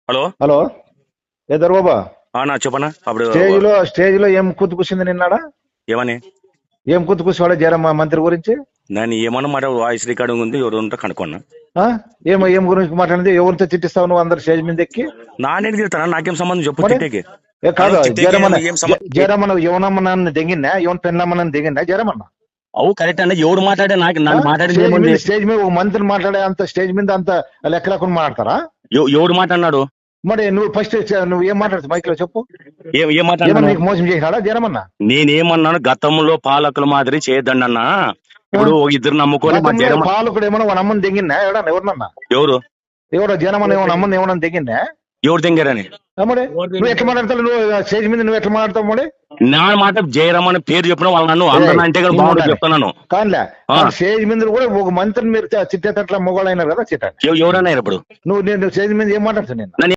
Hello hello ఏ దర్బాబా నా చెప్పనా అప్పుడు స్టేజ్ లో ఏం కూతుకుసింది నిన్నాడా? ఏమని ఏం కూతుకుసేవాడు జయరామ మంత్రి గురించి? దాన్ని ఏమన్నా మాట వాయిస్ రికార్డింగ్ ఉంది, ఎవరు ఉంటే కనుక్కున్నా. ఆ? ఏం గురించి మాట్లాడింది? ఎవరితో చిట్టిస్తావు నువ్వు అందరు స్టేజ్ మీద ఎక్కి? నానేది తిడతానా? నాకేం సంబంధం చెప్పు. మరి తిట్టేకి ఏ కాదు జయరమణ ఏం సంబంధం? జయరమణ యవనమ్మనాన్ని దిగిందా? ఎవరి పెళ్ళమ్మనాన్ని దిగిందా జయరమణ? అవు కరెక్ట్ అన్న. ఎవడు మాట్లాడే నన్ను మాట్లాడింది ఏముంది? స్టేజ్ మీద ఒక మంత్రి మాట్లాడే అంత స్టేజ్ మీద అంత లెక్క లేకుండా మాట్లాడతారా? ఎవడు మాట్లాడినాడు? మరి నువ్వు ఫస్ట్ నువ్వు ఏం మాట్లాడుతావు మైక్ లో చెప్పు. ఏం ఏమన్నా మాట్లాడినా? నీకు మోసం చేసినాడా జయరమణ? నేనేమన్నాను? గతంలో పాలకుల మాదిరి చేయొద్దండి అన్న. ఇప్పుడు ఇద్దరు నమ్ముకొని మా జయరమ పాలకుడు ఏమన్నా వాళ్ళ అమ్మని దిగిందా? ఎవరన్నా ఎవరు జయరమణ ఏమన్నా అమ్మని ఏమన్నా దిగిందా? ఎవరు తెంగారని మరి నువ్వు ఎట్లా మాట్లాడతావు? నువ్వు స్టేజ్ మీద నువ్వు ఎట్లా మాట్లాడతావు? మరి నా మాట జయరమణ పేరు చెప్పిన వాళ్ళు నన్ను అందరూ అంటే బాగుంటుంది చెప్తున్నాను. కానిలే స్టేజ్ మీద కూడా ఒక మంత్రిని మీరు చిట్టేటట్ల మొగోళ్ళు అయినారు కదా చిట్ట. ఎవరన్నా ఇప్పుడు నువ్వు స్టేజ్ మీద ఏం మాట్లాడుతావు? నేను